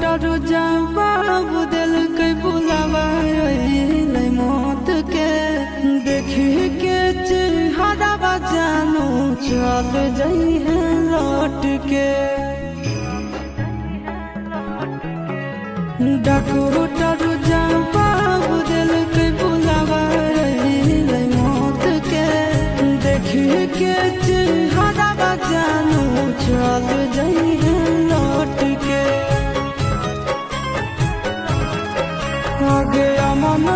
डरू जवाब दिल के बुलावा मौत के देखी के चेहरा जानू चल जाई है लौट के डॉक्टर जवाब दिल के बुलावा मौत के देखी के चेहरा जानू चल जाई है लौट के आगे अमन